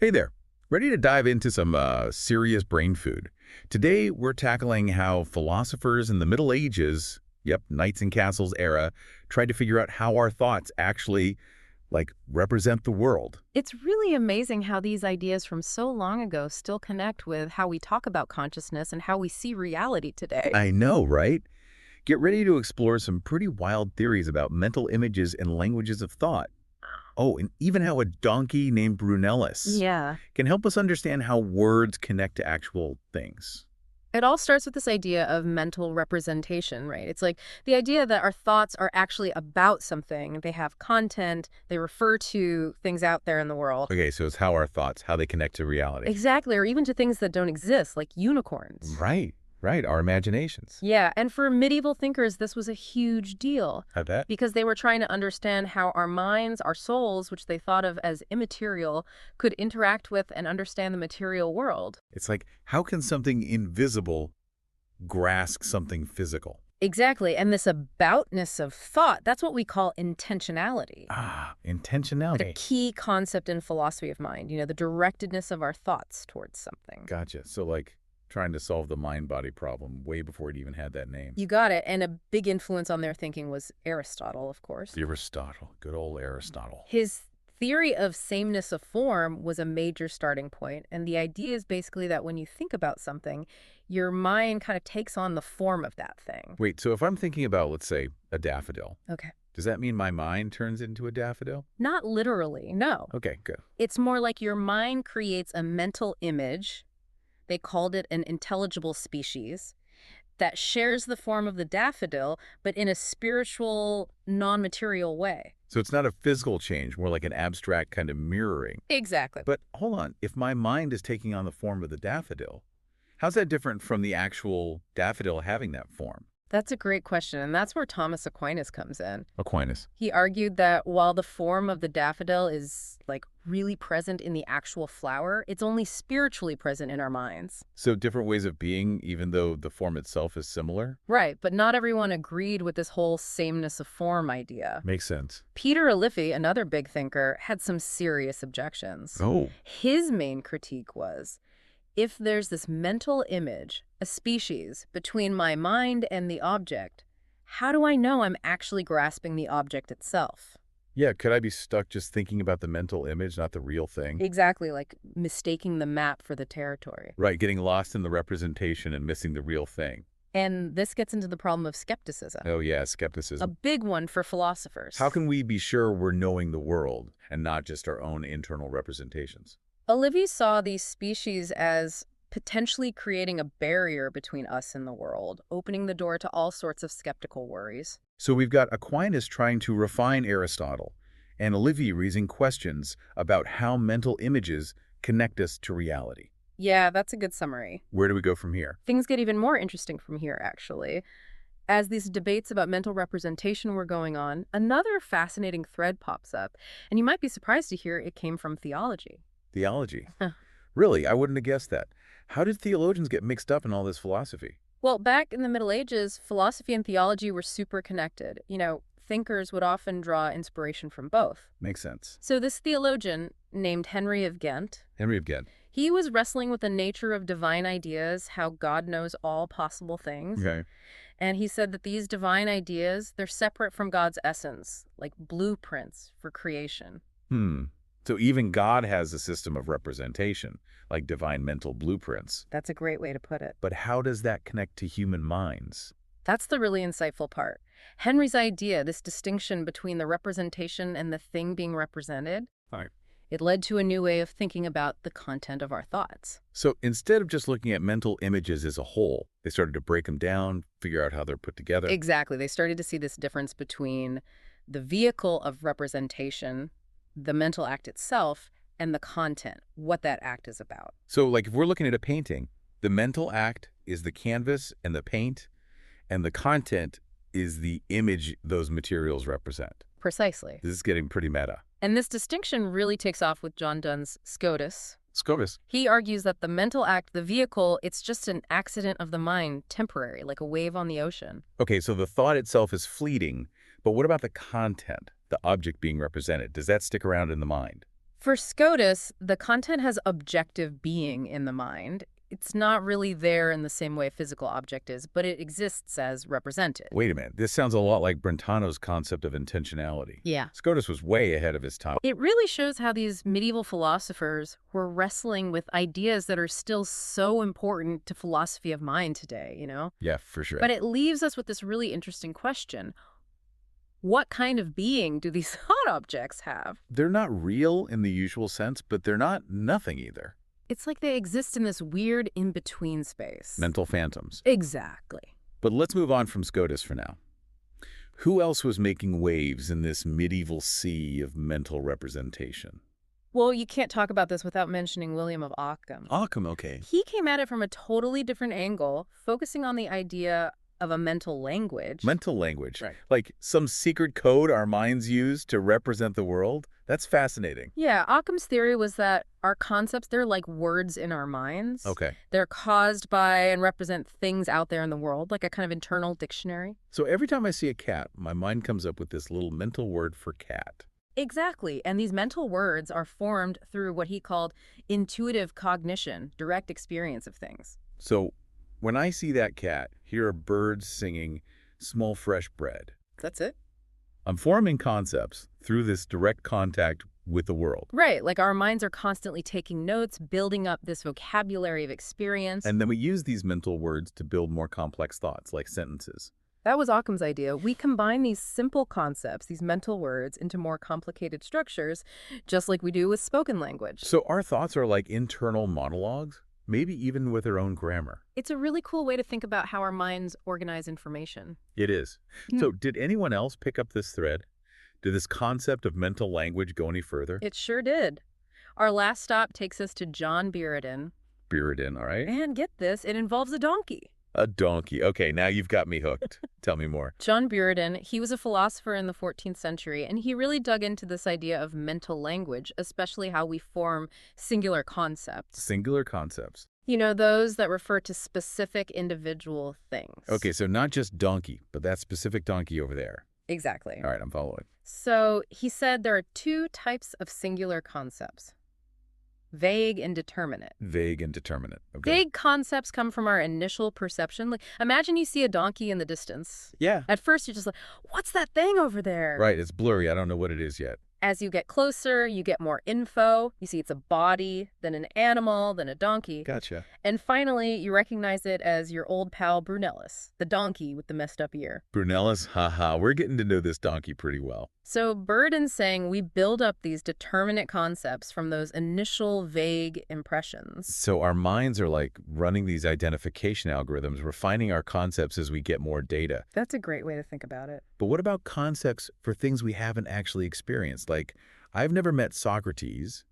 Hey there. Ready to dive into some serious brain food? Today, we're tackling how philosophers in the Middle Ages, yep, Knights and Castles era, tried to figure out how our thoughts actually, represent the world. It's really amazing how these ideas from so long ago still connect with how we talk about consciousness and how we see reality today. I know, right? Get ready to explore some pretty wild theories about mental images and languages of thought. Oh, and even how a donkey named Brunellus Yeah. can help us understand how words connect to actual things. It all starts with this idea of mental representation, right? It's like the idea that our thoughts are actually about something. They have content, they refer to things out there in the world. Okay, so it's how our thoughts, how they connect to reality. Exactly, or even to things that don't exist, like unicorns. Right, right, our imaginations. Yeah, and for medieval thinkers, this was a huge deal. I bet. Because they were trying to understand how our minds, our souls, which they thought of as immaterial, could interact with and understand the material world. It's like, how can something invisible grasp something physical? Exactly, and this aboutness of thought, that's what we call intentionality. Ah, A intentionality. key concept in philosophy of mind, the directedness of our thoughts towards something. Gotcha. So trying to solve the mind-body problem way before it even had that name. You got it, and a big influence on their thinking was Aristotle, of course. Aristotle, good old Aristotle. His theory of sameness of form was a major starting point, and the idea is basically that when you think about something, your mind kind of takes on the form of that thing. Wait, so if I'm thinking about, let's say, a daffodil, Okay. does that mean my mind turns into a daffodil? Not literally, no. Okay, good. It's more like your mind creates a mental image. They called it an intelligible species that shares the form of the daffodil, but in a spiritual, non-material way. So it's not a physical change, more like an abstract kind of mirroring. Exactly. But hold on, if my mind is taking on the form of the daffodil, how's that different from the actual daffodil having that form? That's a great question, and that's where Thomas Aquinas comes in. Aquinas. He argued that while the form of the daffodil is, really present in the actual flower, it's only spiritually present in our minds. So different ways of being, even though the form itself is similar? Right, but not everyone agreed with this whole sameness of form idea. Makes sense. Peter Oliphant, another big thinker, had some serious objections. Oh, His main critique was, if there's this mental image, a species, between my mind and the object, how do I know I'm actually grasping the object itself? yeah, could I be stuck just thinking about the mental image, not the real thing? Exactly, like mistaking the map for the territory. Right, getting lost in the representation and missing the real thing. And this gets into the problem of skepticism, Oh yeah, a skepticism. big one for philosophers. How can we be sure we're knowing the world and not just our own internal representations? Olivier saw these species as potentially creating a barrier between us and the world, opening the door to all sorts of skeptical worries. So we've got Aquinas trying to refine Aristotle, and Olivier raising questions about how mental images connect us to reality. Yeah, that's a good summary. Where do we go from here? Things get even more interesting from here, actually. As these debates about mental representation were going on, another fascinating thread pops up, and you might be surprised to hear it came from theology. Theology. Huh. Really, I wouldn't have guessed that. How did theologians get mixed up in all this philosophy? Well, back in the Middle Ages, philosophy and theology were super connected. Thinkers would often draw inspiration from both. Makes sense. So this theologian named Henry of Ghent, Henry of Ghent. he was wrestling with the nature of divine ideas, how God knows all possible things. Okay. And he said that these divine ideas, they're separate from God's essence, like blueprints for creation. So even God has a system of representation, like divine mental blueprints. That's a great way to put it. But how does that connect to human minds? That's the really insightful part. Henry's idea, this distinction between the representation and the thing being represented, Right. it led to a new way of thinking about the content of our thoughts. So instead of just looking at mental images as a whole, they started to break them down, figure out how they're put together. Exactly. They started to see this difference between the vehicle of representation, the mental act itself, and the content, what that act is about. So if we're looking at a painting, the mental act is the canvas and the paint, and the content is the image those materials represent. Precisely. This is getting pretty meta. And this distinction really takes off with John Donne's Scotus. Scotus. He argues that the mental act, the vehicle, it's just an accident of the mind, temporary, like a wave on the ocean. Okay, so the thought itself is fleeting, but what about the content, the object being represented? Does that stick around in the mind? For Scotus, the content has objective being in the mind. It's not really there in the same way a physical object is, but it exists as represented. Wait a minute, this sounds a lot like Brentano's concept of intentionality. Yeah. Scotus was way ahead of his time. It really shows how these medieval philosophers were wrestling with ideas that are still so important to philosophy of mind today, you know? Yeah, for sure. But it leaves us with this really interesting question. What kind of being do these thought objects have? They're not real in the usual sense, but they're not nothing either. It's like they exist in this weird in-between space. Mental phantoms. Exactly. But let's move on from Scotus for now. Who else was making waves in this medieval sea of mental representation? Well, you can't talk about this without mentioning William of Ockham. Ockham, okay. He came at it from a totally different angle, focusing on the idea of a mental language. Mental language. Right. Like some secret code our minds use to represent the world? That's fascinating. Yeah, Occam's theory was that our concepts, they're like words in our minds. Okay. They're caused by and represent things out there in the world, like a kind of internal dictionary. So every time I see a cat, my mind comes up with this little mental word for cat. Exactly. And these mental words are formed through what he called intuitive cognition, direct experience of things. So when I see that cat, hear a bird singing small fresh bread, That's it? I'm forming concepts through this direct contact with the world. Right. Like our minds are constantly taking notes, building up this vocabulary of experience. And then we use these mental words to build more complex thoughts, like sentences. That was Occam's idea. We combine these simple concepts, these mental words, into more complicated structures, just like we do with spoken language. So our thoughts are like internal monologues, maybe even with their own grammar. It's a really cool way to think about how our minds organize information. It is. So did anyone else pick up this thread? Did this concept of mental language go any further? It sure did. Our last stop takes us to John Buridan. Buridan, all right? And get this, it involves a donkey. A donkey. Okay, now you've got me hooked. Tell me more. John Buridan, he was a philosopher in the 14th century, and he really dug into this idea of mental language, especially how we form singular concepts. Singular concepts. You know, those that refer to specific individual things. Okay, so not just donkey, but that specific donkey over there. Exactly. All right, I'm following. So he said there are two types of singular concepts. Vague and determinate. Vague and determinate. Okay. Vague concepts come from our initial perception. Like, imagine you see a donkey in the distance. Yeah. At first, you're just like, what's that thing over there? Right, it's blurry. I don't know what it is yet. As you get closer, you get more info. You see it's a body, then an animal, then a donkey. Gotcha. And finally, you recognize it as your old pal Brunellus, the donkey with the messed up ear. Brunellus, haha, we're getting to know this donkey pretty well. So Buridan's saying we build up these determinate concepts from those initial vague impressions. So our minds are like running these identification algorithms, refining our concepts as we get more data. That's a great way to think about it. But what about concepts for things we haven't actually experienced? Like, I've never met Socrates,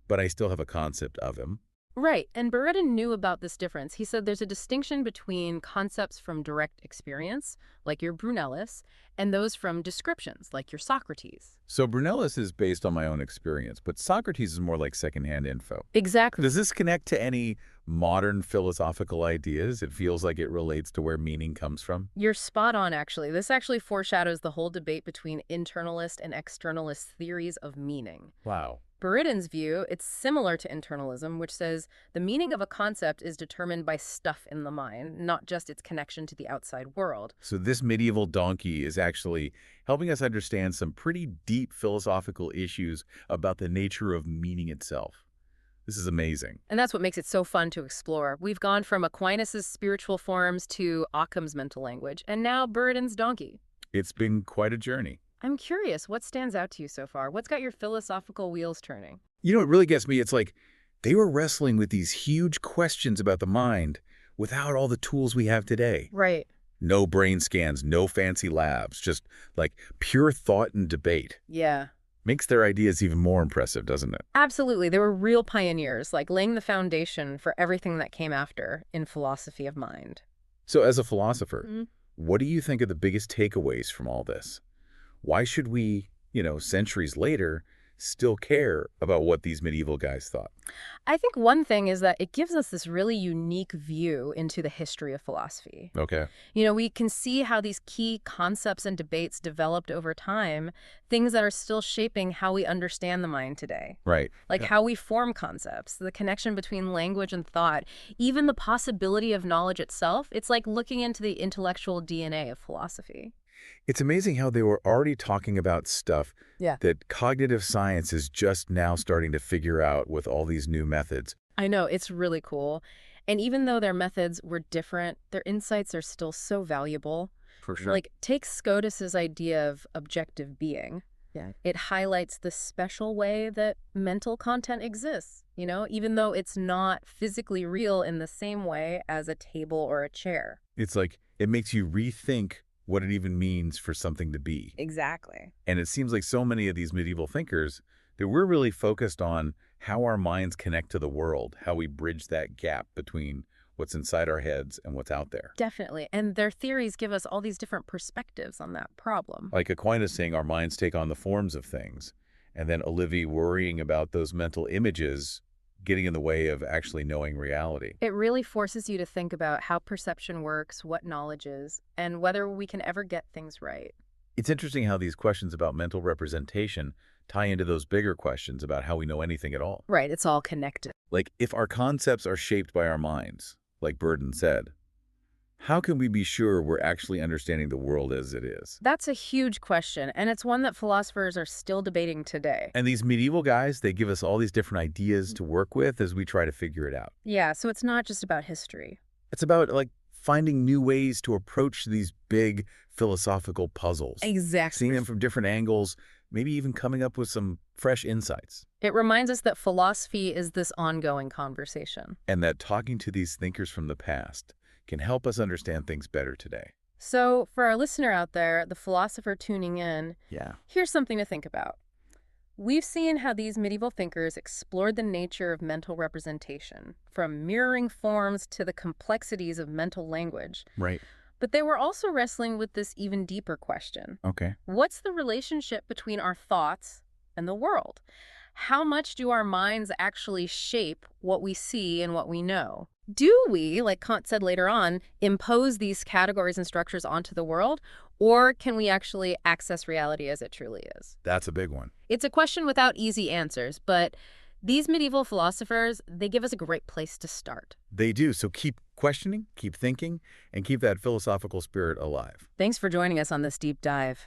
but I still have a concept of him. Right, and Buridan knew about this difference. He said there's a distinction between concepts from direct experience, like your Brunellus, and those from descriptions, like your Socrates. So Brunellus is based on my own experience, but Socrates is more like secondhand info. Exactly. Does this connect to any modern philosophical ideas? It feels like it relates to where meaning comes from. You're spot on, actually. This actually foreshadows the whole debate between internalist and externalist theories of meaning. Wow. Buridan's view, it's similar to internalism, which says the meaning of a concept is determined by stuff in the mind, not just its connection to the outside world. So this medieval donkey is actually helping us understand some pretty deep philosophical issues about the nature of meaning itself. This is amazing. And that's what makes it so fun to explore. We've gone from Aquinas' spiritual forms to Occam's mental language, and now Buridan's donkey. It's been quite a journey. I'm curious, what stands out to you so far? What's got your philosophical wheels turning? You know, it really gets me. It's like they were wrestling with these huge questions about the mind without all the tools we have today. Right. No brain scans, no fancy labs, just like pure thought and debate. Yeah. Makes their ideas even more impressive, doesn't it? Absolutely. They were real pioneers, like laying the foundation for everything that came after in philosophy of mind. So as a philosopher, what do you think are the biggest takeaways from all this? Why should we, centuries later, still care about what these medieval guys thought? I think one thing is that it gives us this really unique view into the history of philosophy. Okay. We can see how these key concepts and debates developed over time, things that are still shaping how we understand the mind today. Right. Like how we form concepts, the connection between language and thought, even the possibility of knowledge itself. It's like looking into the intellectual DNA of philosophy. It's amazing how they were already talking about stuff Yeah. that cognitive science is just now starting to figure out with all these new methods. I know, it's really cool. And even though their methods were different, their insights are still so valuable. For Like, take Scotus's idea of objective being. Yeah. It highlights the special way that mental content exists, even though it's not physically real in the same way as a table or a chair. It's like it makes you rethink what it even means for something to be. Exactly. And it seems like so many of these medieval thinkers that we're really focused on how our minds connect to the world, how we bridge that gap between what's inside our heads and what's out there. Definitely. And their theories give us all these different perspectives on that problem. Like Aquinas saying our minds take on the forms of things, and then Olivier worrying about those mental images getting in the way of actually knowing reality. It really forces you to think about how perception works, what knowledge is, and whether we can ever get things right. It's interesting how these questions about mental representation tie into those bigger questions about how we know anything at all. Right, it's all connected. Like, if our concepts are shaped by our minds, like Burden said, how can we be sure we're actually understanding the world as it is? That's a huge question, and it's one that philosophers are still debating today. And these medieval guys, they give us all these different ideas to work with as we try to figure it out. Yeah, so it's not just about history. It's about, like, finding new ways to approach these big philosophical puzzles. Exactly. Seeing them from different angles, maybe even coming up with some fresh insights. It reminds us that philosophy is this ongoing conversation. And that talking to these thinkers from the past can help us understand things better today. So, for our listener out there, the philosopher tuning in, Yeah. here's something to think about. We've seen how these medieval thinkers explored the nature of mental representation, from mirroring forms to the complexities of mental language. Right. But they were also wrestling with this even deeper question. Okay. What's the relationship between our thoughts and the world? How much do our minds actually shape what we see and what we know? Do we, like Kant said later on, impose these categories and structures onto the world? Or can we actually access reality as it truly is? That's a big one. It's a question without easy answers, but these medieval philosophers, they give us a great place to start. They do. So keep questioning, keep thinking, and keep that philosophical spirit alive. Thanks for joining us on this deep dive.